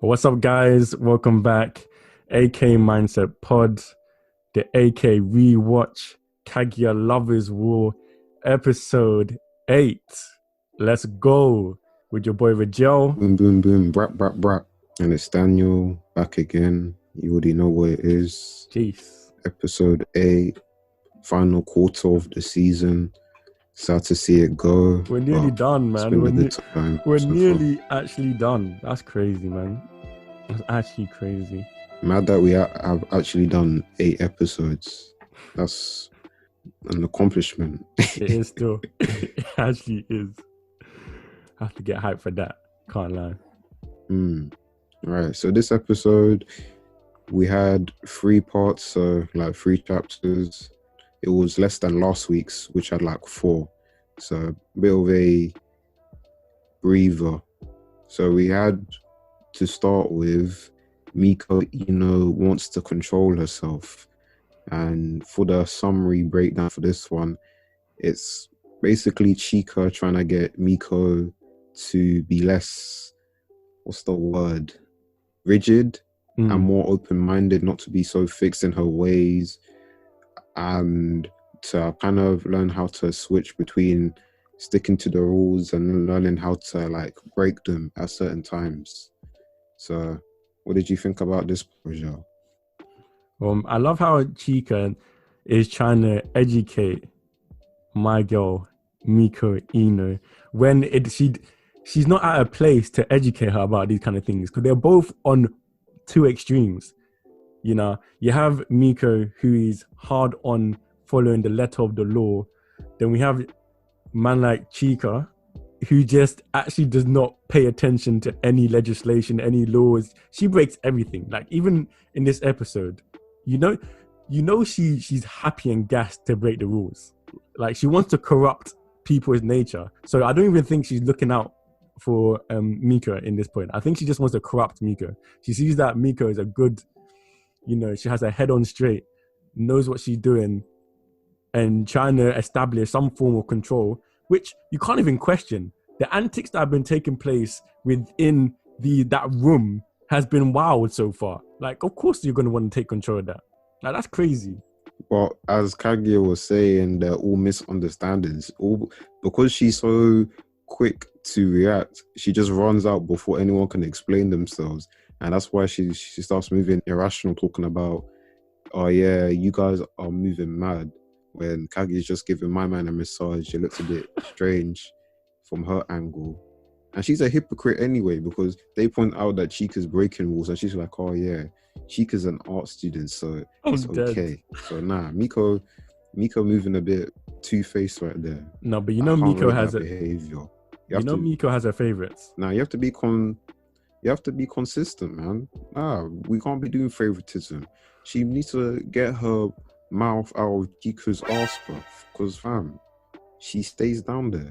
What's up, guys? Welcome back. AK Mindset Pod, the AKRewatch, Kaguya Lovers War, episode 8. Let's go with your boy Raguel. Boom, boom, boom, brat. And it's Daniel back again. You already know what it is. Jeez. Episode 8, final quarter of the season. Sad to see it go. We're nearly done, man. We're so nearly actually done. That's crazy, man. That's actually crazy. Mad that we have actually done 8 episodes. That's an accomplishment. It is still. It actually is. I have to get hyped for that. Can't lie. Right. So this episode, we had 3 parts, so like 3 chapters. It was less than last week's, which had like 4. So a bit of a breather. So we had to start with Miko, wants to control herself. And for the summary breakdown for this one, it's basically Chika trying to get Miko to be less, rigid and more open-minded, not to be so fixed in her ways, and to kind of learn how to switch between sticking to the rules and learning how to like break them at certain times. So what did you think about this project? I love how Chika is trying to educate my girl Miko Ino when she's not at a place to educate her about these kind of things, because they're both on 2 extremes. You have Miko, who is hard on following the letter of the law. Then we have man like Chika, who just actually does not pay attention to any legislation, any laws. She breaks everything. Like even in this episode, she's happy and gassed to break the rules. Like she wants to corrupt people's nature. So I don't even think she's looking out for Miko in this point. I think she just wants to corrupt Miko. She sees that Miko is a good, she has her head on straight, knows what she's doing, and trying to establish some form of control, which you can't even question. The antics that have been taking place within that room has been wild so far. Like, of course you're going to want to take control of that. Like, that's crazy. Well, as Kaguya was saying, they're all misunderstandings. Because she's so quick to react, she just runs out before anyone can explain themselves. And that's why she starts moving irrational, talking about, oh yeah, you guys are moving mad. When Kaguya's just giving my man a massage, it looks a bit strange from her angle. And she's a hypocrite anyway, because they point out that Chika's breaking rules, and she's like, oh yeah, Chika's an art student, so it's okay. So Miko moving a bit two-faced right there. No, but Miko has a behavior. Miko has her favorites. Now you have to be consistent, man. We can't be doing favoritism. She needs to get her mouth out of Chika's arse, bro, because fam, she stays down there,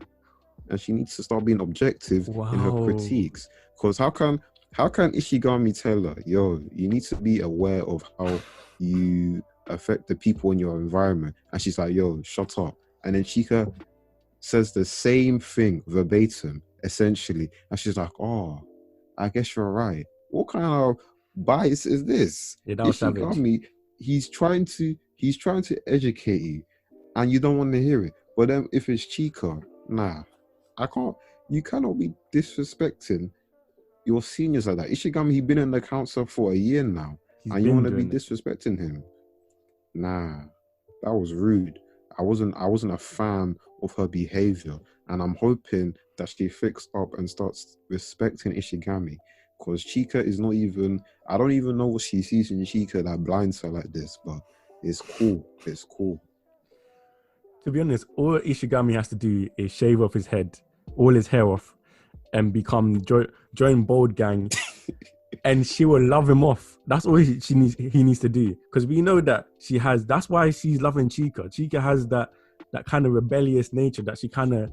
and she needs to start being objective in her critiques. Because how can Ishigami tell her, yo, you need to be aware of how you affect the people in your environment, and she's like, yo, shut up. And then Chika says the same thing verbatim, essentially, and she's like, oh, I guess you're right. What kind of bias is this? Yeah, that was Ishigami, he's trying to educate you, and you don't want to hear it. But then if it's Chika, I can't. You cannot be disrespecting your seniors like that. Ishigami, he's been in the council for a year now, and you want to be disrespecting him? That was rude. I wasn't a fan of her behavior, and I'm hoping that she fixed up and starts respecting Ishigami, because Chika is not even. I don't even know what she sees in Chika that blinds her like this, but it's cool. It's cool. To be honest, all Ishigami has to do is shave off his head, all his hair off, and join Bold Gang, and she will love him off. That's all he needs to do, because we know that she has. That's why she's loving Chika. Chika has that kind of rebellious nature that she kind of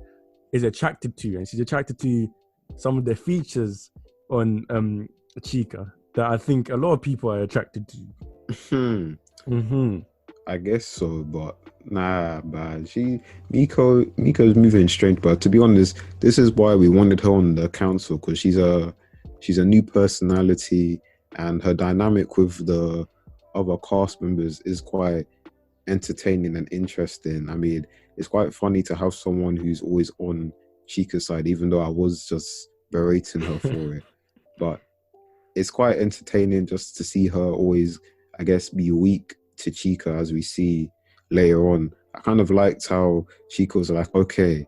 is attracted to, and she's attracted to some of the features on Chika that I think a lot of people are attracted to. I guess so, but but Miko's moving strange. But to be honest, this is why we wanted her on the council, because she's she's a new personality, and her dynamic with the other cast members is quite entertaining and interesting. I mean, it's quite funny to have someone who's always on Chica's side, even though I was just berating her for it. But it's quite entertaining just to see her always, I guess, be weak to Chica, as we see later on. I kind of liked how Chica was like, okay,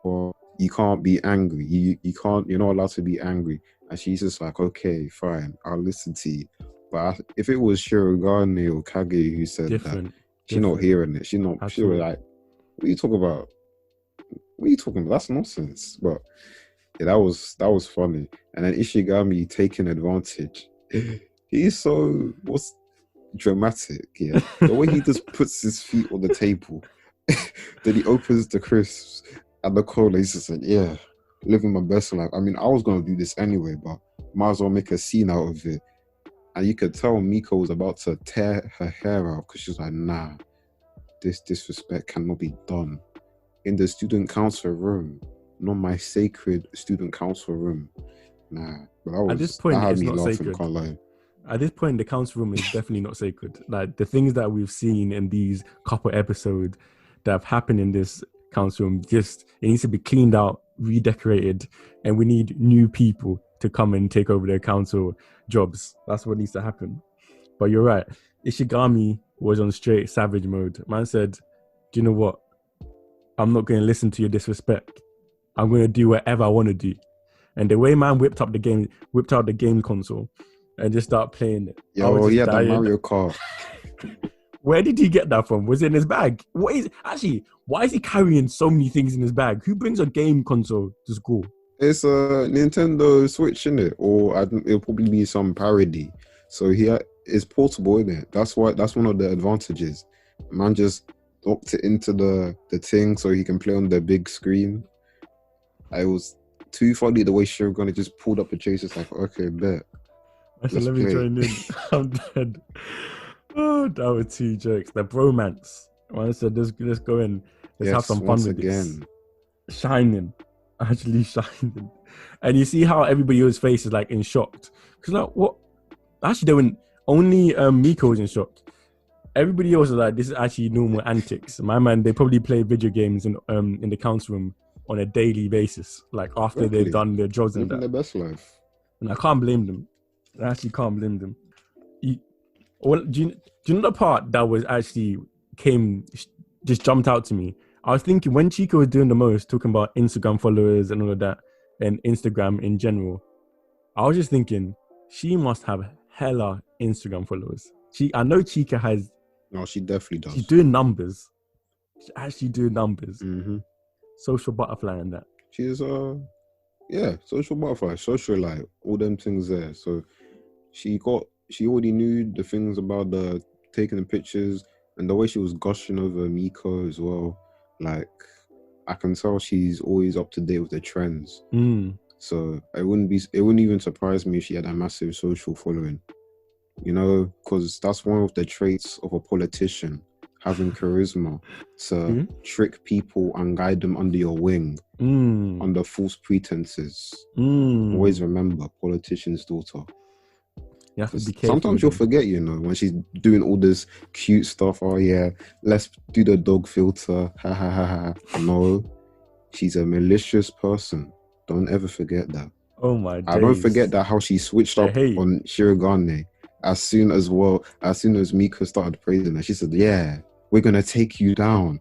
well, you can't be angry. You're not allowed to be angry. And she's just like, okay, fine, I'll listen to you. But if it was Shirogane or Kage who said that, she's not hearing it. She was like, what are you talking about? What are you talking about? That's nonsense. But yeah, that was funny. And then Ishigami taking advantage. He's so dramatic, yeah. The way he just puts his feet on the table, then he opens the crisps and the cola. He's just like, yeah, living my best life. I mean, I was gonna do this anyway, but might as well make a scene out of it. And you could tell Miko was about to tear her hair out because she was like, nah, this disrespect cannot be done in the student council room, not my sacred student council room. Nah, but at this point, that it's had me not laughing, sacred. can't lie. At this point, the council room is definitely not sacred. Like the things that we've seen in these couple episodes that have happened in this council room, it needs to be cleaned out, redecorated, and we need new people to come and take over their council jobs. That's what needs to happen. But you're right. Ishigami was on straight savage mode. Man said, do you know what? I'm not going to listen to your disrespect. I'm going to do whatever I want to do. And the way man whipped out the game console and just start playing it. Yo, he had that Mario Kart. Where did he get that from? Was it in his bag? Why is he carrying so many things in his bag? Who brings a game console to school? It's a Nintendo Switch, innit? Or it'll probably be some parody. So it's portable, innit? That's one of the advantages. Man just docked it into the thing so he can play on the big screen. It was too funny the way Shogun just pulled up a chase. It's like, okay, bet. I said, let me join in. I'm dead. Oh, that was two jokes. The bromance. I said, let's go in. Let's have some fun with this. Shining. Actually shining. And you see how everybody else's face is like in shock. Because like, what? Actually, only Miko was in shock. Everybody else is like, this is actually normal antics. My man, they probably play video games in the council room on a daily basis. Like after they've done their jobs and that. Living their best life. And I can't blame them. I actually can't blame them. Do you know the part that was actually just jumped out to me? I was thinking when Chico was doing the most, talking about Instagram followers and all of that, and Instagram in general, I was just thinking she must have hella Instagram followers. I know Chica has. No, she definitely does. She's doing numbers. She's actually doing numbers. Mm-hmm. Social butterfly and that. She's social butterfly, socialite, all them things there. So she already knew the things about the taking the pictures and the way she was gushing over Miko as well. Like, I can tell she's always up to date with the trends. So it wouldn't even surprise me if she had a massive social following. You know, because that's one of the traits of a politician, having charisma to trick people and guide them under your wing, under false pretenses. Always remember, politician's daughter. You have to be careful. Sometimes you'll forget, you know, when she's doing all this cute stuff. Oh yeah, let's do the dog filter. Ha ha ha ha. No, she's a malicious person. Don't ever forget that. Oh my days. I don't forget that how she switched up on Shirogane as soon as Miko started praising her. She said, "Yeah, we're gonna take you down."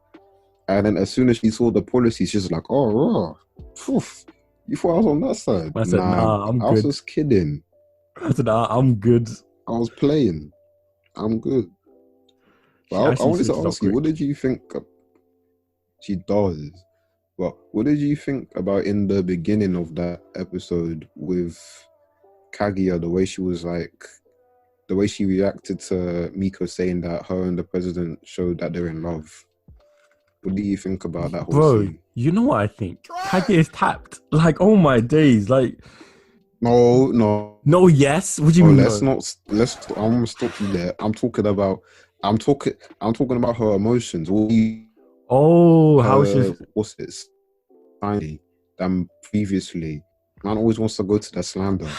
And then as soon as she saw the policy, she's like, "Oh, raw. Poof. You thought I was on that side?" I said, "Nah, I'm good. I was just kidding." I said, I'm good. I was playing. I'm good. But I wanted to ask you, what did you think? She does. But what did you think about in the beginning of that episode with Kaguya, the way she reacted to Miko saying that her and the president showed that they're in love? What do you think about that whole scene? You know what I think? Kaguya is tapped. Like, oh my days. Like, No, yes. What do you mean? I'm gonna stop you there. I'm talking about her emotions. How she's what's it? Tiny than previously. Man always wants to go to the slander.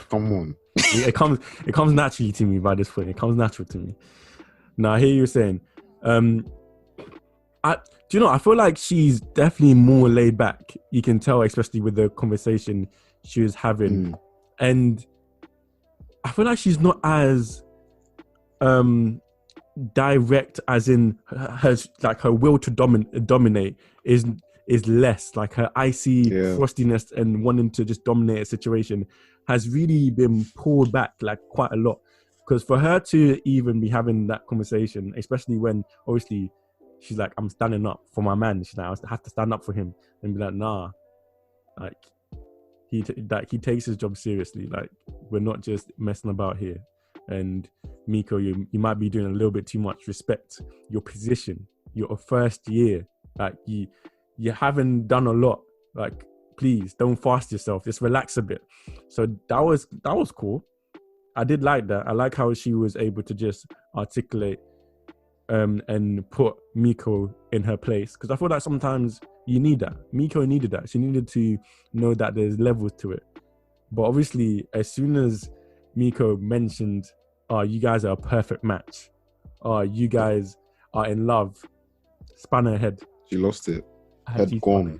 Come on. It comes naturally to me by this point. It comes natural to me. Now I hear you saying, I do you know? I feel like she's definitely more laid back. You can tell, especially with the conversation she was having, and I feel like she's not as direct, as in her will to dominate is less. Like her icy frostiness and wanting to just dominate a situation has really been pulled back like quite a lot. Because for her to even be having that conversation, especially when obviously she's like, I'm standing up for my man. She's like, I have to stand up for him, and be like, nah, like he takes his job seriously. Like, we're not just messing about here. And Miko, you might be doing a little bit too much. Respect your position. You're a first year. Like you haven't done a lot. Like, please don't fast yourself. Just relax a bit. So that was cool. I did like that. I like how she was able to just articulate and put Miko in her place. Because I feel like sometimes you need that. Miko needed that. She needed to know that there's levels to it. But obviously, as soon as Miko mentioned, "Oh, you guys are a perfect match. Oh, you guys are in love," span her head. She lost it. Head gone.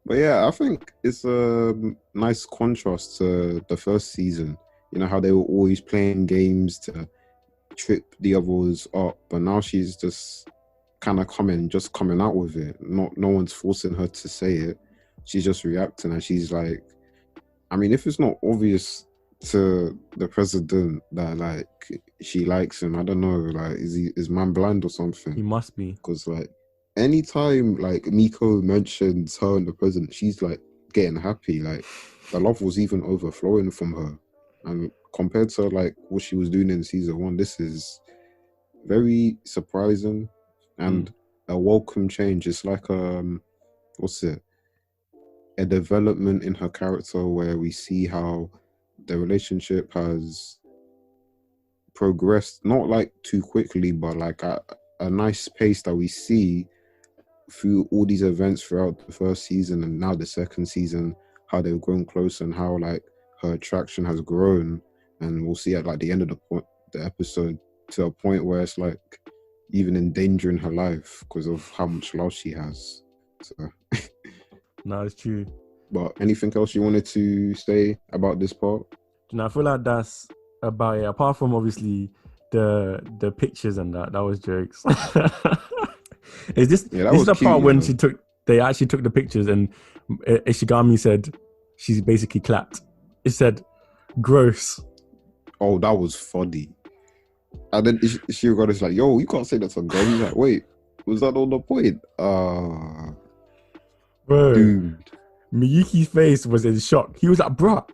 But yeah, I think it's a nice contrast to the first season. You know how they were always playing games to trip the others up, but now she's just kind of coming out with it. No one's forcing her to say it. She's just reacting, and she's like, I mean, if it's not obvious to the president that like she likes him, I don't know, like is man blind or something? He must be, because like anytime like Miko mentions her and the president, she's like getting happy. Like the love was even overflowing from her, and compared to like what she was doing in season 1, this is very surprising and a welcome change. It's like a development in her character where we see how the relationship has progressed, not like too quickly, but like a nice pace that we see through all these events throughout the first season and now the second season, how they've grown close and how like her attraction has grown. And we'll see at like the end of the episode to a point where it's like even endangering her life because of how much love she has. So no, it's true. But anything else you wanted to say about this part? I feel like that's about it. Apart from obviously the pictures and that was jokes. Is this is the part when they actually took the pictures and Ishigami said she's basically clapped. It said gross. Oh, that was funny. And then Ishigami's like, yo, you can't say that to a girl. He's like, wait, was that on the point? Bro, dude. Miyuki's face was in shock. He was like, bruh,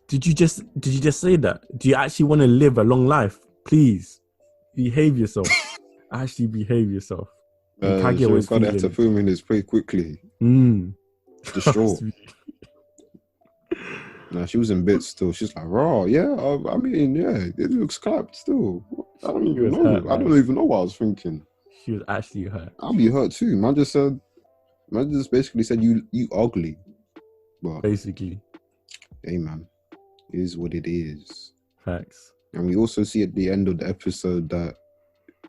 did you just say that? Do you actually want to live a long life? Please behave yourself. Actually behave yourself. Kaguya was gonna have to film in this pretty quickly. Distraught. Nah, she was in bits still. She's like, raw, yeah. I mean, yeah, it looks clapped still. I don't even know. Hurt, I don't even know what I was thinking. She was actually hurt. I'll be hurt too. Man just basically said you ugly. But basically. Hey man, it is what it is. Facts. And we also see at the end of the episode that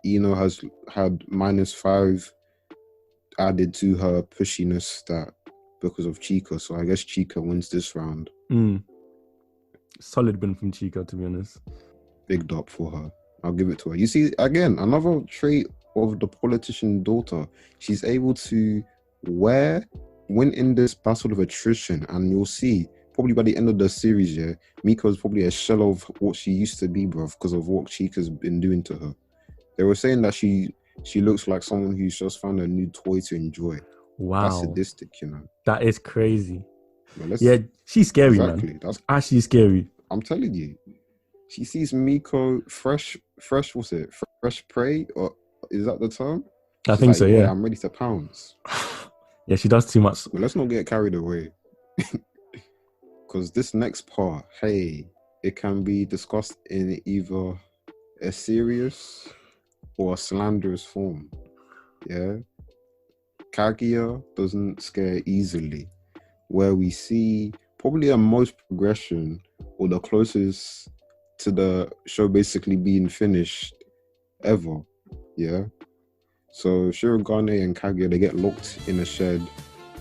Ino has had -5 added to her pushiness because of Chica. So I guess Chica wins this round. Solid win from Chica, to be honest. Big dot for her. I'll give it to her. You see, again, another trait of the politician daughter. She's able to win in this battle of attrition, and you'll see probably by the end of the series, yeah, Miko's probably a shell of what she used to be, bruv, because of what Chica's been doing to her. They were saying that she looks like someone who's just found a new toy to enjoy. Wow. That's sadistic, you know. That is crazy. Yeah, she's scary, man. That's actually scary. I'm telling you. She sees Miko fresh, what's it? Fresh prey? Or is that the term? I think so, yeah. I'm ready to pounce. Yeah, she does too much. But let's not get carried away. Because this next part, hey, it can be discussed in either a serious or a slanderous form. Yeah? Kaguya doesn't scare easily. Where we see probably the most progression or the closest to the show basically being finished ever. Yeah. So Shirogane and Kaguya, they get locked in a shed,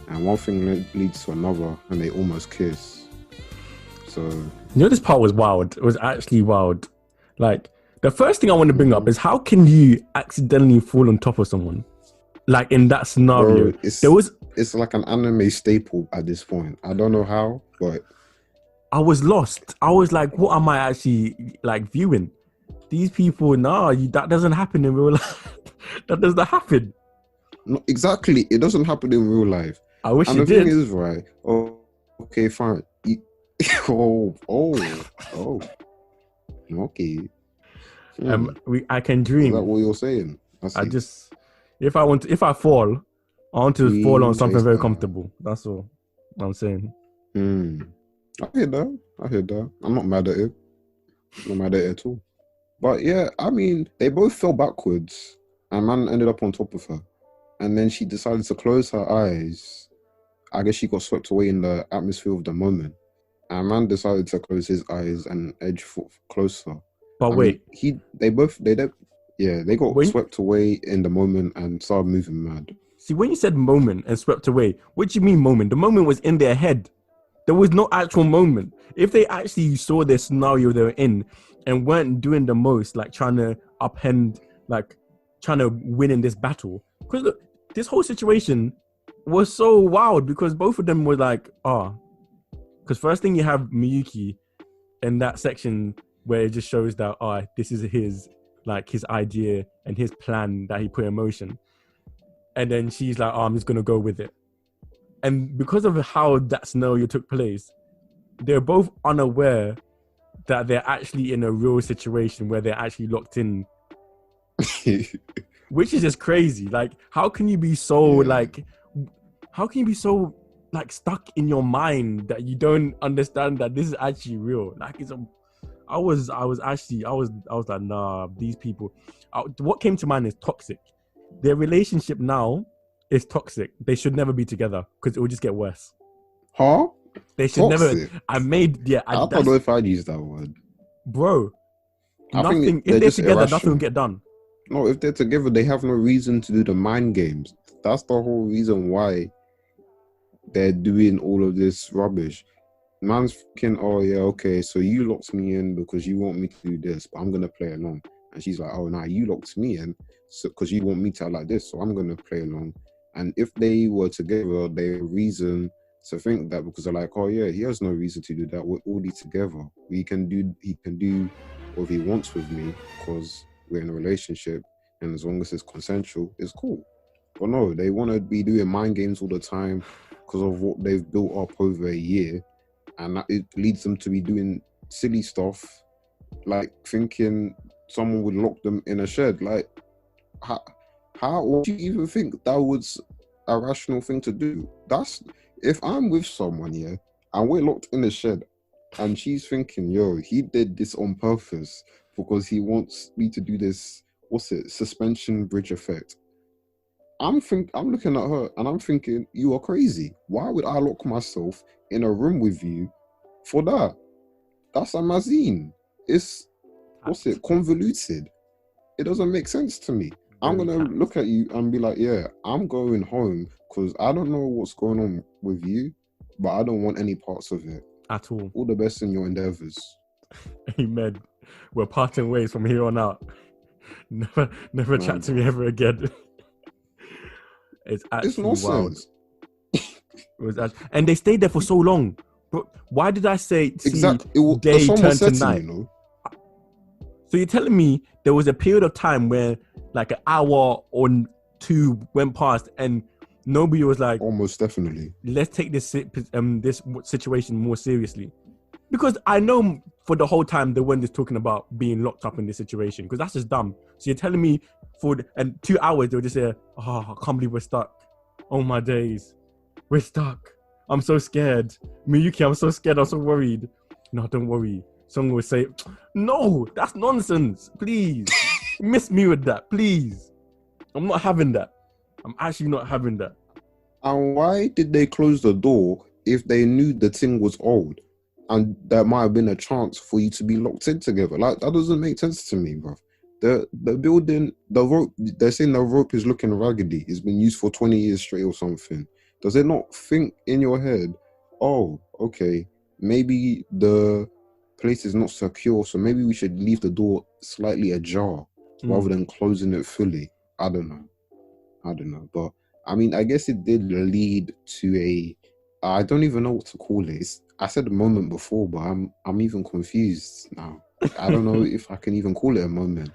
and one thing leads to another, and they almost kiss. So this part was wild. It was actually wild. Like, the first thing I want to bring up is, how can you accidentally fall on top of someone? Like, in that scenario, bro, it's like an anime staple at this point. I don't know how, but I was lost. I was like, what am I actually like viewing? These people, that doesn't happen in real life. That doesn't happen. no, exactly, it doesn't happen in real life. I wish And it the did. thing is, right? Oh, okay, fine. Oh, okay. I can Is dream. that what you're saying? If I fall, I want to fall on Dream something very chaser. comfortable. That's all I'm saying. I hear that. I'm not mad at it. Not mad at it at all. But yeah, I mean, they both fell backwards, and man ended up on top of her. And then she decided to close her eyes. I guess she got swept away in the atmosphere of the moment. And man decided to close his eyes and edge closer. But I wait, mean, they got swept away in the moment and started moving mad. see, when you said moment and swept away, what do you mean moment? The moment was in their head. There was no actual moment. If they actually saw their scenario they were in and weren't doing the most, like trying to upend, like trying to win in this battle. Because look, this whole situation was so wild because both of them were like, because first thing you have Miyuki in that section where it just shows that, this is his idea and his plan that he put in motion. And then she's like, I'm just going to go with it. And because of how that scenario took place, they're both unaware that they're actually in a real situation where they're actually locked in, which is just crazy. Like, how can you be so stuck in your mind that you don't understand that this is actually real? Like, I was like, nah, these people. What came to mind is toxic. Their relationship now is toxic. They should never be together because it will just get worse. Huh? They should Toxic? never. I don't know if I'd use that word, bro. I think if they're together, irrational. nothing will get done. No, if they're together, they have no reason to do the mind games. That's the whole reason why they're doing all of this rubbish. Man's thinking, oh yeah, okay, so you locked me in because you want me to do this, but I'm gonna play along. And she's like, oh nah, you locked me in because you want me to act like this, so I'm gonna play along. And if they were together, they have reason to think that because they're like, oh yeah, he has no reason to do that. We're already together. He can do what he wants with me because we're in a relationship, and as long as it's consensual, it's cool. But no, they want to be doing mind games all the time because of what they've built up over a year, and it leads them to be doing silly stuff, like thinking someone would lock them in a shed. Like, how would you even think that was a rational thing to do? That's if I'm with someone, yeah, and we're locked in a shed, and she's thinking, yo, he did this on purpose because he wants me to do this. What's it? Suspension bridge effect. I'm looking at her and I'm thinking, you are crazy. Why would I lock myself in a room with you for that? That's a mazine. It's convoluted. It doesn't make sense to me. I'm gonna look at you and be like, yeah, I'm going home because I don't know what's going on with you, but I don't want any parts of it at all. All the best in your endeavors. Amen. We're parting ways from here on out. Never chat to me ever again. It's nonsense. And they stayed there for so long. But why did I say exactly? Day turned to night? You know? So you're telling me there was a period of time where like an hour or two went past and nobody was like, almost definitely, let's take this situation more seriously. Because I know for the whole time they weren't just talking about being locked up in this situation, because that's just dumb. So you're telling me and 2 hours they'll just say, oh, I can't believe we're stuck. Oh my days, we're stuck. I'm so scared. Miyuki, I'm so scared. I'm so worried. No, don't worry. Someone will say, no, that's nonsense. Please, miss me with that, please. I'm not having that. I'm actually not having that. And why did they close the door if they knew the thing was old, and there might have been a chance for you to be locked in together. Like, that doesn't make sense to me, bro. The building, the rope, they're saying the rope is looking raggedy. It's been used for 20 years straight or something. Does it not think in your head, oh, okay, maybe the place is not secure, so maybe we should leave the door slightly ajar rather than closing it fully? I don't know. But I mean, I guess it did lead to I don't even know what to call it. I said a moment before, but I'm even confused now. I don't know if I can even call it a moment.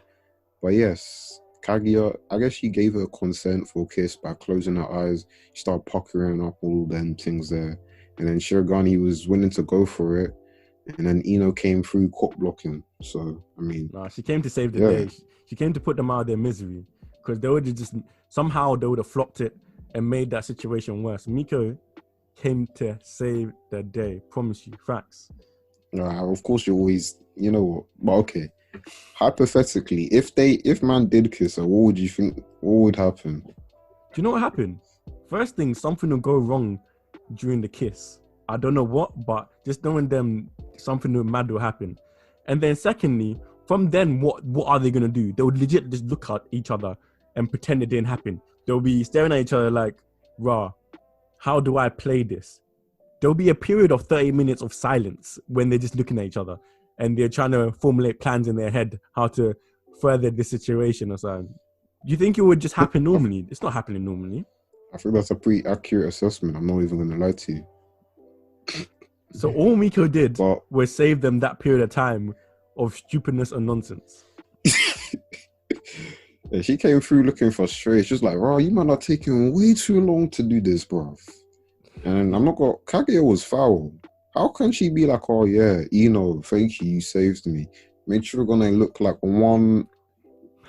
But yes, Kaguya, I guess she gave her consent for a kiss by closing her eyes. She started puckering up all them things there. And then Shirogane was willing to go for it. And then Ino came through cock blocking. So, I mean... Nah, she came to save the day. She came to put them out of their misery. Because they would have just... Somehow they would have flopped it and made that situation worse. Miko came to save the day. Promise you. Facts. Of course you always... You know what? But okay. Hypothetically, if man did kiss her, what would you think? What would happen? Do you know what happened? First thing, something will go wrong during the kiss. I don't know what, but just knowing them, something mad will happen. And then secondly, from then, what are they gonna do? They would legit just look at each other and pretend it didn't happen. They'll be staring at each other like, rah, how do I play this? There'll be a period of 30 minutes of silence when they're just looking at each other. And they're trying to formulate plans in their head how to further the situation or something. Do you think it would just happen normally? It's not happening normally. I think that's a pretty accurate assessment. I'm not even going to lie to you. So all Miko did was save them that period of time of stupidness and nonsense. Yeah, she came through looking frustrated. She was like, "Bro, you man are taking way too long to do this, bro." And I'm not going. Kaguya was foul. How can she be like, "Oh yeah, thank you saved me"? Made sure gonna look like one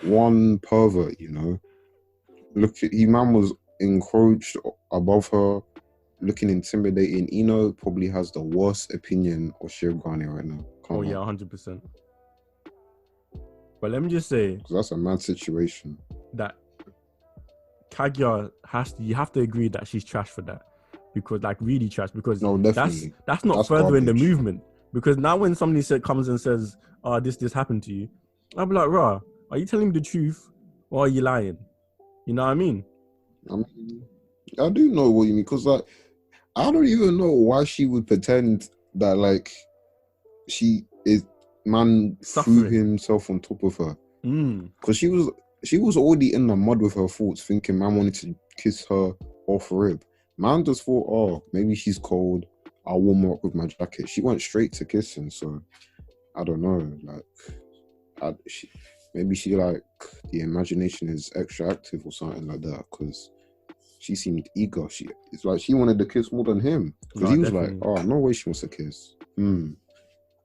pervert, Look, man was encroached above her, looking intimidating. Ino probably has the worst opinion of Shirogane right now. Oh yeah, 100%. But let me just say, because that's a mad situation. That Kaguya you have to agree that she's trash for that. Because really trash, because no, definitely. that's not furthering the movement. Because now when somebody comes and says, "Oh, this happen to you," I'll be like, "Rah, are you telling me the truth or are you lying?" You know what I mean? I do know what you mean, because like, I don't even know why she would pretend that like she is threw himself on top of her. Because she was already in the mud with her thoughts, thinking man wanted to kiss her off rib. Man just thought, oh, maybe she's cold. I'll warm her up with my jacket. She went straight to kissing. So I don't know. Like, maybe she like the imagination is extra active or something like that. Because she seemed eager. It's like she wanted to kiss more than him. Because he was definitely. Like, oh, no way she wants to kiss.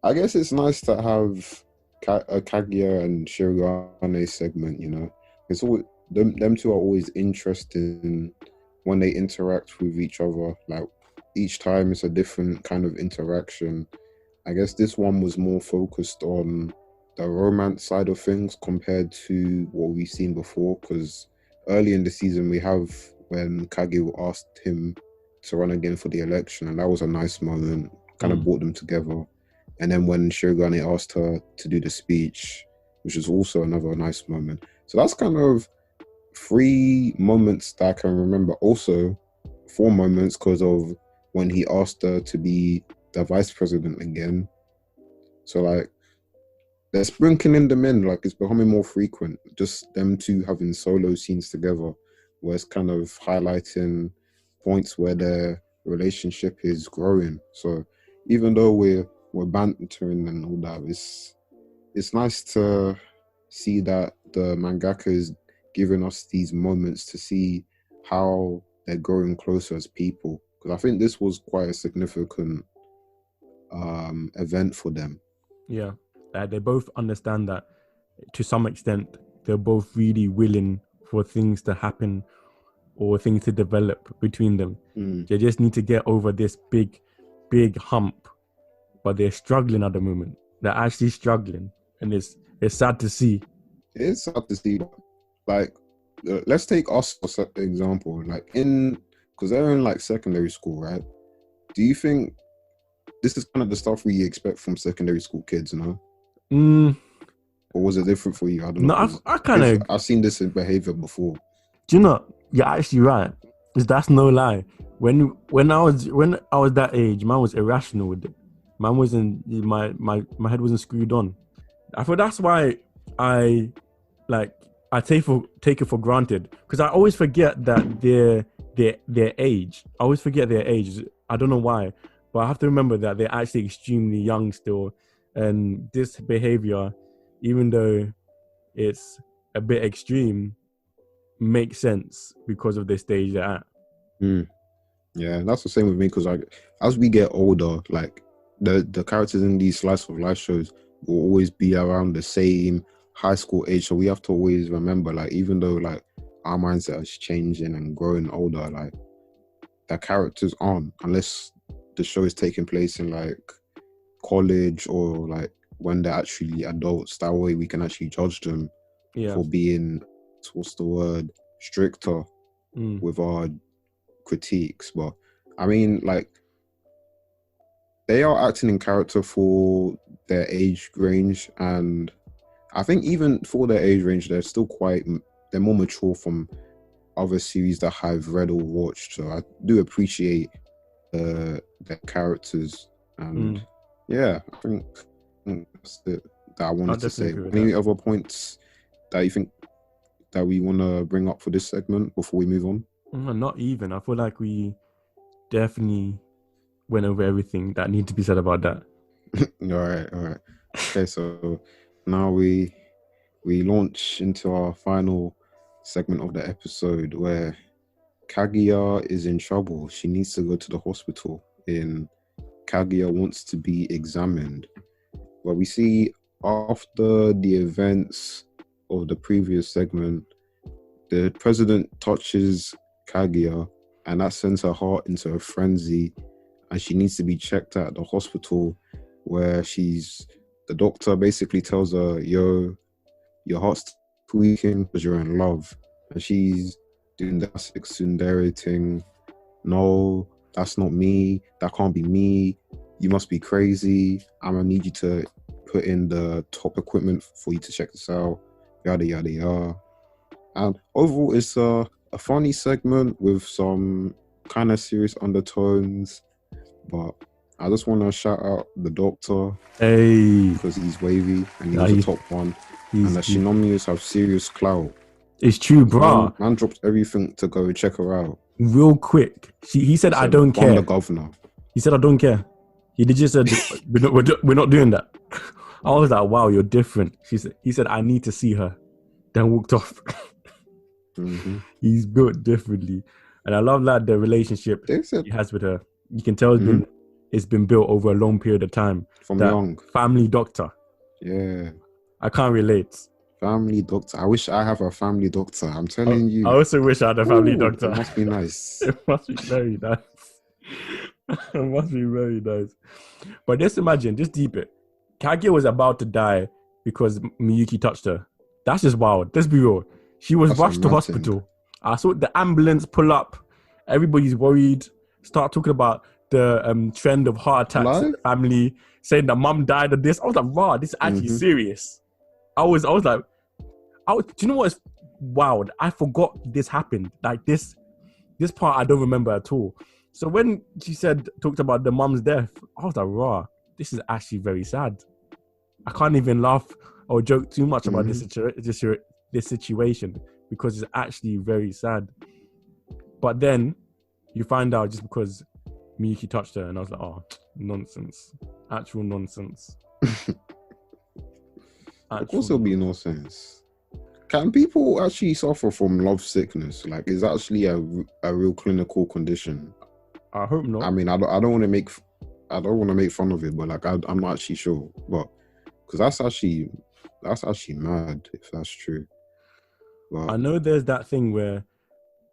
I guess it's nice to have a Kaguya and Shirogane segment. It's always them two are always interesting. When they interact with each other, like each time it's a different kind of interaction. I guess this one was more focused on the romance side of things compared to what we've seen before, because early in the season we have when Kaguya asked him to run again for the election, and that was a nice moment, kind of brought them together. And then when Shirogane asked her to do the speech, which is also another nice moment. So that's kind of 3 moments that I can remember. Also 4 moments because of when he asked her to be the vice president again. So like they're sprinkling them in, like it's becoming more frequent, just them two having solo scenes together, where it's kind of highlighting points where their relationship is growing. So even though we're bantering and all that, it's nice to see that the mangaka is giving us these moments to see how they're growing closer as people. Because I think this was quite a significant event for them. Yeah, they both understand that to some extent. They're both really willing for things to happen or things to develop between them. They just need to get over this big hump, but they're struggling at the moment. They're actually struggling, and it's sad to see. It is sad to see. Like, let's take us for example. Like because they're in like secondary school, right? Do you think this is kind of the stuff we expect from secondary school kids, you know? Mm, Or was it different for you? I don't know. no, 'Cause I kind of. I've seen this in behavior before. Do you know? You're actually right. That's no lie. When I was that age, man was irrational with it. Man wasn't my head wasn't screwed on. I thought that's why I like I take it for granted because I always forget that their age. I always forget their age. I don't know why, but I have to remember that they're actually extremely young still, and this behavior, even though it's a bit extreme, makes sense because of the stage they're at. Mm. Yeah, that's the same with me because as we get older, like the characters in these slice of life shows will always be around the same high school age. So we have to always remember, like, even though like our mindset is changing and growing older, like the characters aren't, unless the show is taking place in like college or like when they're actually adults. That way we can actually judge them for being, what's the word, stricter with our critiques. But I mean, like, they are acting in character for their age range, and I think even for their age range, they're more mature from other series that I've read or watched. So I do appreciate their characters, and yeah, I think that's it that I wanted to say. Any other points that you think that we want to bring up for this segment before we move on? Not even. I feel like we definitely went over everything that needs to be said about that. All right. Okay, so now we launch into our final segment of the episode where Kaguya is in trouble. She needs to go to the hospital. Kaguya wants to be examined. Well, we see after the events of the previous segment, the president touches Kaguya, and that sends her heart into a frenzy, and she needs to be checked at the hospital where the doctor basically tells her, yo, your heart's tweaking because you're in love. And she's doing that tsundere thing. No, that's not me. That can't be me. You must be crazy. I'm gonna need you to put in the top equipment for you to check this out. Yada, yada, yada. And overall, it's a funny segment with some kind of serious undertones. But I just want to shout out the doctor. Hey. Because he's wavy and he was the top one. And the Shinomiyas have serious clout. It's true, bro. Man dropped everything to go check her out. Real quick. He said, I don't care. I'm the governor. He said, I don't care. He just said, we're not doing that. I was like, wow, you're different. He said, I need to see her. Then walked off. Mm-hmm. He's built differently. And I love that the relationship he has with her. You can tell it's been built over a long period of time. From young. Family doctor. Yeah. I can't relate. Family doctor. I wish I have a family doctor. I'm telling you. I also wish I had a family doctor. It must be nice. It must be very nice. It must be very nice. But just imagine, just deep it. Kaguya was about to die because Miyuki touched her. That's just wild. Let's be real. She was rushed to hospital. I saw the ambulance pull up. Everybody's worried. Start talking about the trend of heart attacks in the family, saying that mom died of this. I was like, wow, this is actually serious. I was like, do you know what's wild? I forgot this happened. Like this part I don't remember at all. So when she talked about the mom's death, I was like, raw, this is actually very sad. I can't even laugh or joke too much about this situation because it's actually very sad. But then you find out just because Miyuki touched her, and I was like, oh, nonsense. Actual nonsense. Of course it'll be nonsense. Can people actually suffer from love sickness? Like, is that actually a real clinical condition? I hope not. I mean, I don't want to make fun of it, but like, I'm not actually sure. But because that's actually mad if that's true. But I know there's that thing where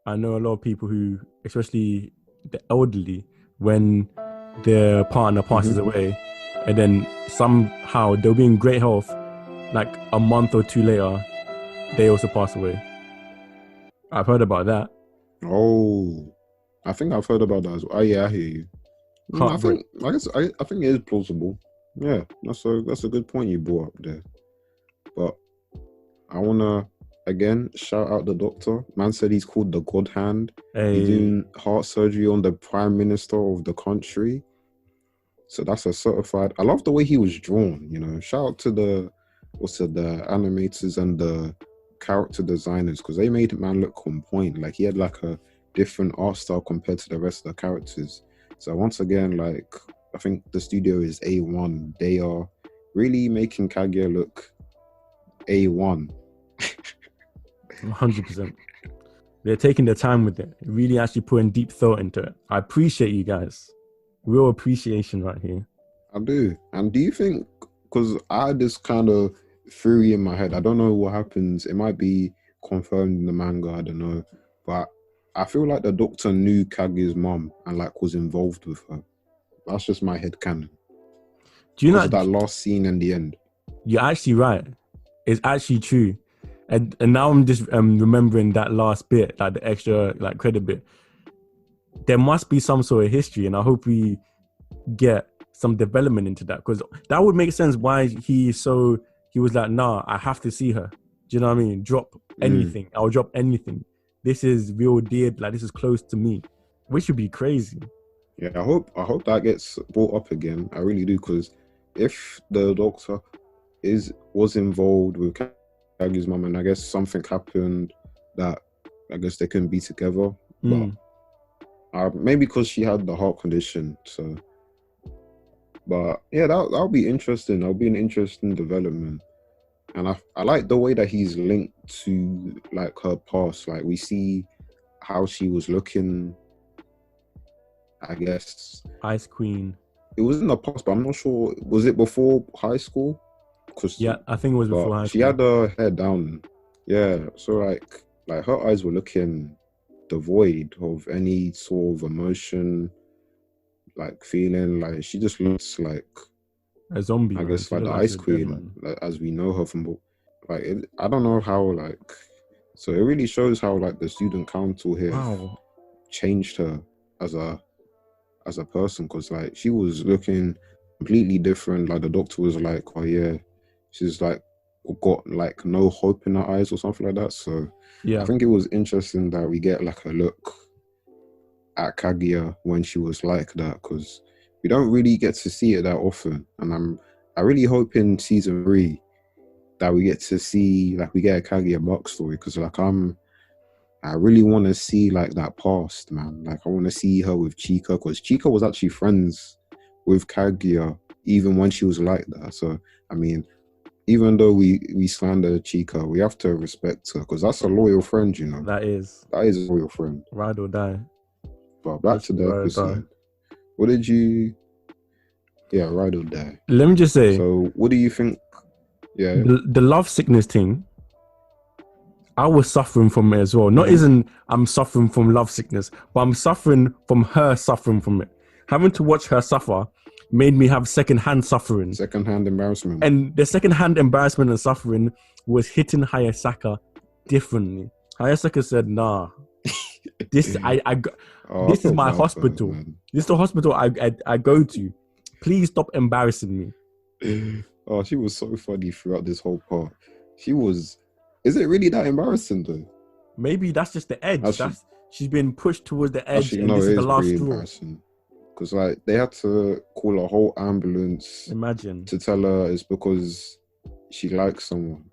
I know a lot of people who, especially the elderly, when their partner passes away, and then somehow they'll be in great health, like a month or two later, they also pass away. I've heard about that. Oh, I think I've heard about that as well. Oh, yeah, I hear you. I Heartbreak. think I think it is plausible. Yeah, that's a good point you brought up there. But I wanna again shout out the doctor. Man said he's called the God Hand. He's Hey, doing heart surgery on the Prime Minister of the country. So that's a certified. I love the way he was drawn. You know, shout out to the animators and the character designers because they made man look on point. Like he had like a different art style compared to the rest of the characters. So once again, like I think the studio is A1. They are really making Kaguya look A1. 100%. They're taking their time with it. Really actually putting deep thought into it. I appreciate you guys. Real appreciation right here. I do. And do you think, because I had this kind of theory in my head, I don't know what happens. It might be confirmed in the manga, I don't know. But I feel like the doctor knew Kaguya's mom and like was involved with her. That's just my headcanon. Do you Because know of that last scene in the end. you're actually right. It's actually true. And now I'm just remembering that last bit, like the extra like credit bit. There must be some sort of history, and I hope we get some development into that because that would make sense why he was like, nah, I have to see her. Do you know what I mean? Drop anything. I'll drop anything. This is real dear, like this is close to me, which would be crazy. Yeah, I hope that gets brought up again. I really do, because if the doctor was involved with Kaguya's mum, and I guess something happened that I guess they couldn't be together, but maybe because she had the heart condition. So, but yeah, that'll be interesting. That'll be an interesting development, and I like the way that he's linked to like her past. Like we see how she was looking. I guess Ice Queen. it was in the past, but I'm not sure. Was it before high school? Yeah, I think it was before high school. She had her hair down. Yeah, so like her eyes were looking devoid of any sort of emotion, like feeling. Like she just looks like a zombie. I guess like the Ice Queen, like, as we know her from. Like I don't know how like. So it really shows how like the student council here changed her as a person, because like she was looking completely different. Like the doctor was like, oh yeah, she's like got like no hope in her eyes or something like that. So yeah, I think it was interesting that we get like a look at Kaguya when she was like that, because we don't really get to see it that often. And I really hope in season 3 that we get to see like we get a Kaguya backstory, because like I really want to see like that past, man. Like I want to see her with Chika, because Chika was actually friends with Kaguya even when she was like that. So I mean, even though we slander Chika, we have to respect her, because that's a loyal friend, you know. That is a loyal friend. Ride or die. But back to the episode. What did you? Yeah, ride or die. Let me just say. So what do you think? Yeah, the love sickness thing. I was suffering from it as well. Not isn't I'm suffering from love sickness, but I'm suffering from her suffering from it. Having to watch her suffer made me have secondhand suffering. Secondhand embarrassment. And the secondhand embarrassment and suffering was hitting Hayasaka differently. Hayasaka said, nah. This is my hospital. This is the hospital I go to. Please stop embarrassing me. Oh, she was so funny throughout this whole part. She was. Is it really that embarrassing though? Maybe that's just the edge. She's been pushed towards the edge, actually, and this is the last straw. Because like they had to call a whole ambulance. Imagine to tell her it's because she likes someone.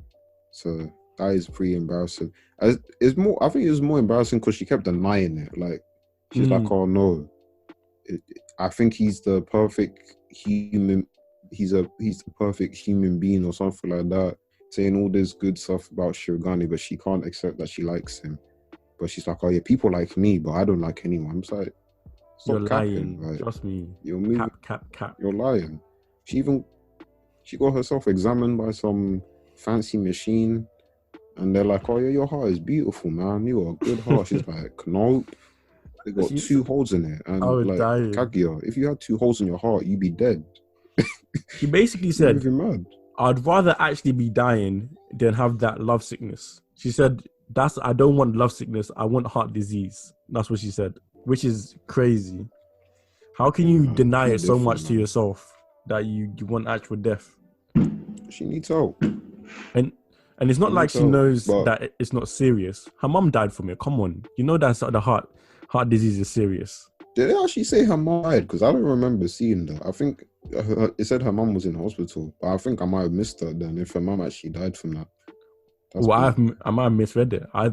So that is pretty embarrassing. It's more. I think it was more embarrassing because she kept denying it. Like she's like, "Oh no, I think he's the perfect human. He's the perfect human being or something like that." Saying all this good stuff about Shirogane, but she can't accept that she likes him. But she's like, "Oh yeah, people like me, but I don't like anyone." I'm just like, "You're lying." Right? Trust me. You're moving. Cap. You're lying. She got herself examined by some fancy machine, and they're like, "Oh yeah, your heart is beautiful, man. You got a good heart." She's like, "Nope. They got 2 holes in it." And like, Kaguya, if you had 2 holes in your heart, you'd be dead. She basically said, mad. I'd rather actually be dying than have that love sickness. She said, I don't want love sickness. I want heart disease. That's what she said, which is crazy. How can you deny it She's so much different, to man. yourself that you want actual death? She needs help. And and it's She not like needs she help. knows But that it's not serious. Her mum died from it. Come on, you know that's the heart disease is serious. did they actually say her mom died? Because I don't remember seeing that. I think it said her mom was in hospital, but I think I might have missed her then if her mom actually died from that. That's Well, big. I might have misread it. I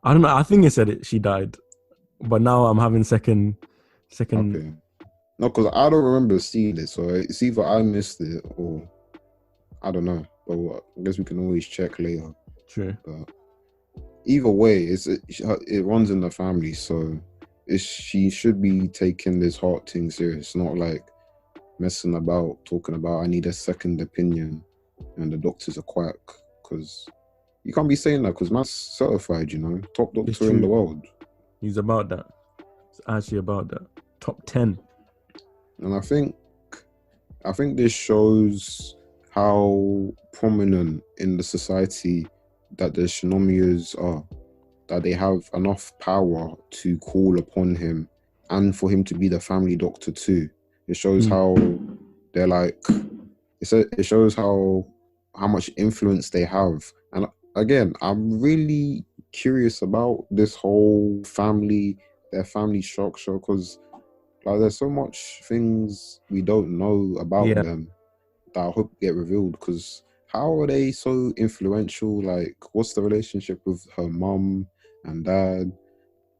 don't know. I think it said it. She died, but now I'm having second. Okay. No, because I don't remember seeing it, so it's either I missed it or I don't know. But I guess we can always check later. True. But either way, it runs in the family, so she should be taking this heart thing serious, not like messing about, talking about I need a second opinion and the doctor's a quack. Because you can't be saying that because man's certified, top It's doctor in the true. world. He's about that. It's actually about that. Top 10. And I think this shows how prominent in the society that the Shinomiyas are, that they have enough power to call upon him and for him to be the family doctor too. It shows how they're like, it shows how much influence they have. And again, I'm really curious about this whole their family structure, because like there's so much things we don't know about them that I hope get revealed. Because how are they so influential? Like, what's the relationship with her mum and dad?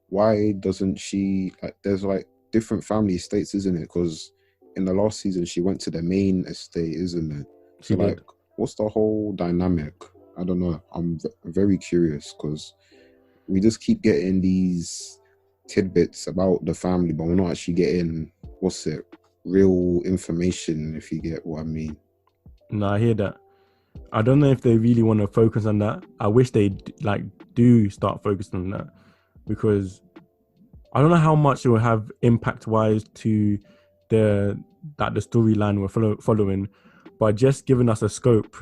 Why doesn't she, like, there's like different family estates, isn't it? Because in the last season she went to the main estate, isn't it? She So did. like, what's the whole dynamic? I don't know. I'm very curious because we just keep getting these tidbits about the family, but we're not actually getting real information, if you get what I mean. No, I hear that. I don't know if they really want to focus on that. I wish they do start focusing on that, because I don't know how much it will have impact wise to the storyline we're following, but just giving us a scope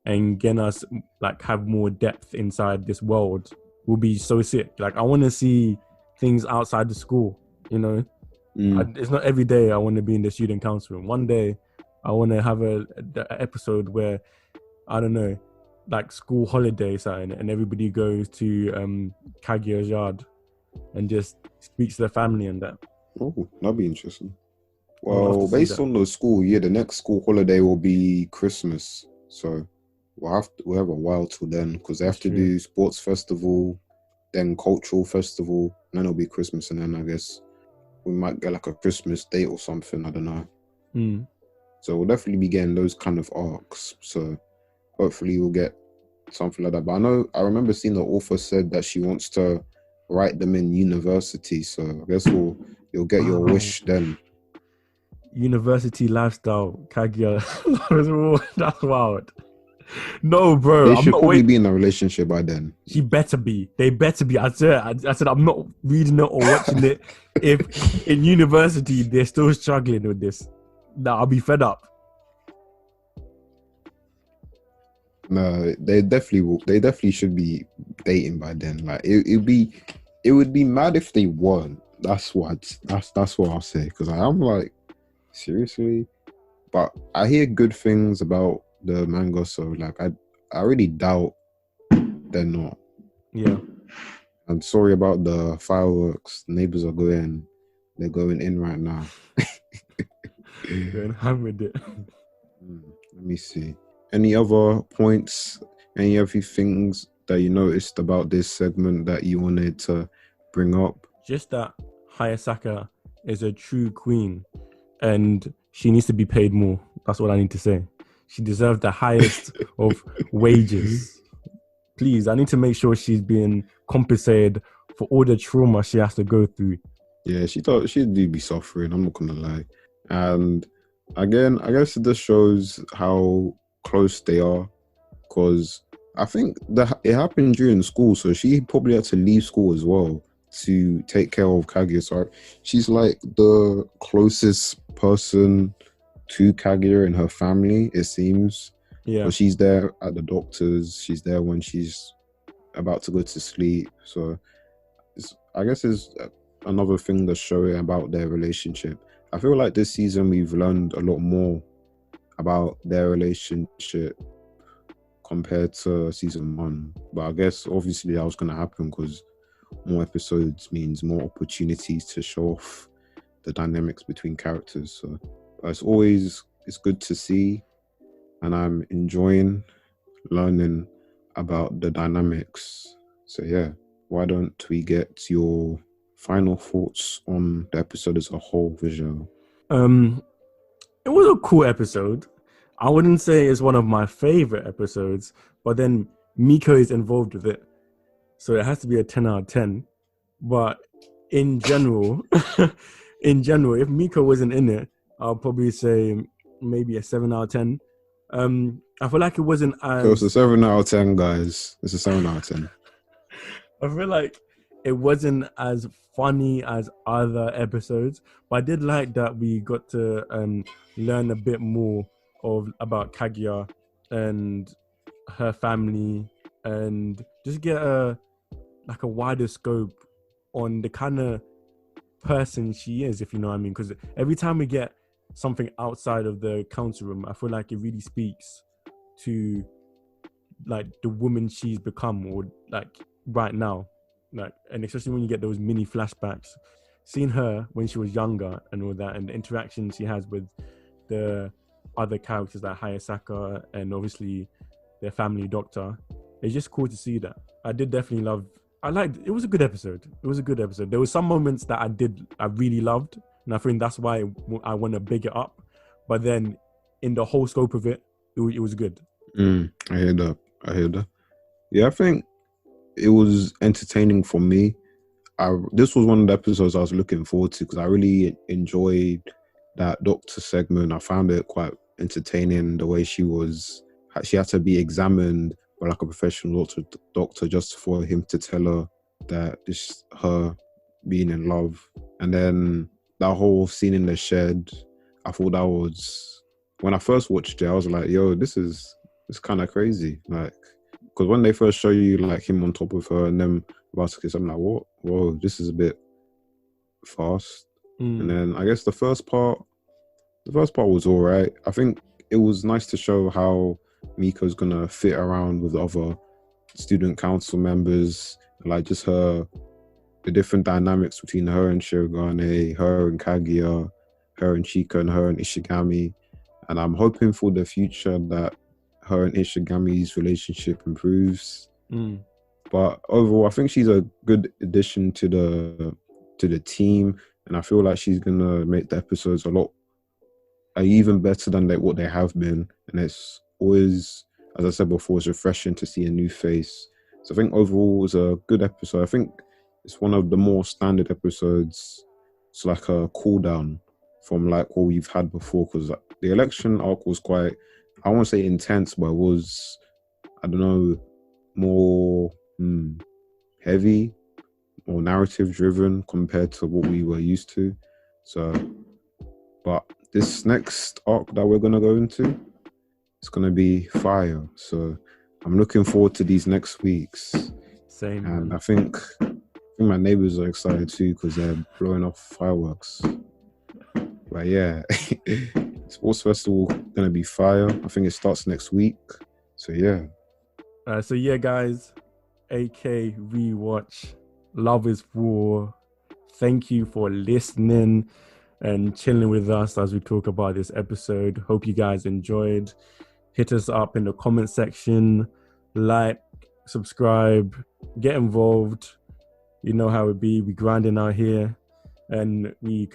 and getting us like have more depth inside this world will be so sick. Like I want to see things outside the school. It's not every day I want to be in the student council room. One day I want to have a episode where, I don't know, like school holiday something, and everybody goes to Kaguya's yard and just speaks to the family and that. Oh, that'd be interesting. I would love to Well, see based that. on the school year, the next school holiday will be Christmas, so we'll have a while till then, because they have That's to true. do sports festival, then cultural festival, and then it'll be Christmas, and then I guess we might get like a Christmas date or something. I don't know. So we'll definitely be getting those kind of arcs. So hopefully we'll get something like that. But I remember seeing the author said that she wants to write them in university. So I guess you'll get your wish then. University lifestyle, Kaguya. That's wild. No, bro, They I'm should not probably waiting. be in a relationship by then. She better be. They better be. I said, I'm not reading it or watching it if in university they're still struggling with this. Nah, I'll be fed up. No, they definitely will. They definitely should be dating by then. Like it would be mad if they weren't. That's what I'll say. Because I'm like, seriously. But I hear good things about the manga, so like I really doubt they're not. Yeah. I'm sorry about the fireworks. Neighbors are they're going in right now. Going ham with it. Let me see. Any other points? Any other things that you noticed about this segment that you wanted to bring up? Just that Hayasaka is a true queen and she needs to be paid more. That's what I need to say. She deserves the highest of wages. Please, I need to make sure she's being compensated for all the trauma she has to go through. Yeah, she do be suffering, I'm not gonna lie. And again, I guess it just shows how close they are, because I think that it happened during school, so she probably had to leave school as well to take care of Kaguya. So she's like the closest person to Kaguya in her family, it seems. Yeah. But she's there at the doctor's, she's there when she's about to go to sleep. So I guess it's another thing that's showing about their relationship. I feel like this season we've learned a lot more about their relationship compared to season 1. But I guess obviously that was going to happen because more episodes means more opportunities to show off the dynamics between characters. So it's good to see, and I'm enjoying learning about the dynamics. So yeah, why don't we get your final thoughts on the episode as a whole, Visual? It was a cool episode. I wouldn't say it's one of my favorite episodes, but then Miko is involved with it, so it has to be a 10 out of 10. But in general, if Miko wasn't in it, I'll probably say maybe a 7 out of 10. I feel like it wasn't as... So it's a 7 out of 10, guys. It's a 7 out of 10. I feel like it wasn't as funny as other episodes, but I did like that we got to learn a bit more about Kaguya and her family, and just get a wider scope on the kind of person she is, if you know what I mean. Because every time we get something outside of the council room, I feel like it really speaks to like the woman she's become, or like right now, like, and especially when you get those mini flashbacks, seeing her when she was younger and all that, and the interaction she has with the other characters like Hayasaka and obviously their family doctor. It's just cool to see that. I did definitely love. I liked. It was a good episode. There were some moments that I really loved, and I think that's why I want to big it up. But then, in the whole scope of it, it was good. I hear that. Yeah, I think it was entertaining for me. This was one of the episodes I was looking forward to because I really enjoyed that doctor segment. I found it quite entertaining, the way she had to be examined by like a professional doctor just for him to tell her that this her being in love. And then that whole scene in the shed, I thought that was, when I first watched it, I was like, yo, it's kind of crazy. Like, because when they first show you like him on top of her and then about to kiss, I'm like, what? Whoa, this is a bit fast. And then I guess the first part was all right. I think it was nice to show how Miko's gonna fit around with the other student council members, like just the different dynamics between her and Shirogane, her and Kaguya, her and Chika, and her and Ishigami. And I'm hoping for the future that her and Ishigami's relationship improves. But overall, I think she's a good addition to the team, and I feel like she's gonna make the episodes a lot even better than what they have been. And it's always, as I said before, it's refreshing to see a new face. So I think overall it was a good episode. I think it's one of the more standard episodes. It's like a cool down from like what we've had before, because the election arc was quite, I won't say intense, but it was, I don't know, more heavy, more narrative driven compared to what we were used to. So, but this next arc that we're gonna go into, it's gonna be fire. So I'm looking forward to these next weeks. Same. And I think my neighbors are excited too because they're blowing off fireworks. But yeah, Sports Festival gonna be fire. I think it starts next week. So yeah. Guys, AKRewatch, Love is War. Thank you for listening and chilling with us as we talk about this episode. Hope you guys enjoyed. Hit us up in the comment section, like, subscribe, get involved. You know how it be. We grinding out here, and we're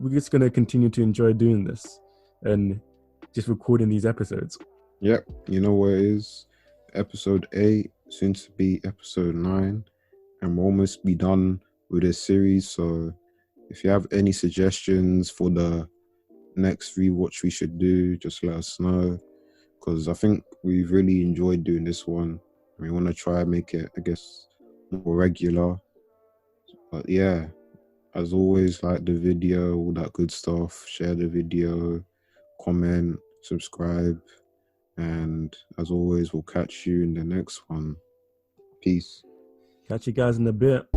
just gonna continue to enjoy doing this and just recording these episodes. Yep, you know what it is. Episode 8, soon to be episode 9, and we'll almost be done with this series. So if you have any suggestions for the next rewatch we should do, just let us know, because I think we've really enjoyed doing this one. We want to try and make it, I guess, more regular. But yeah, as always, like the video, all that good stuff. Share the video, comment, subscribe. And as always, we'll catch you in the next one. Peace. Catch you guys in a bit.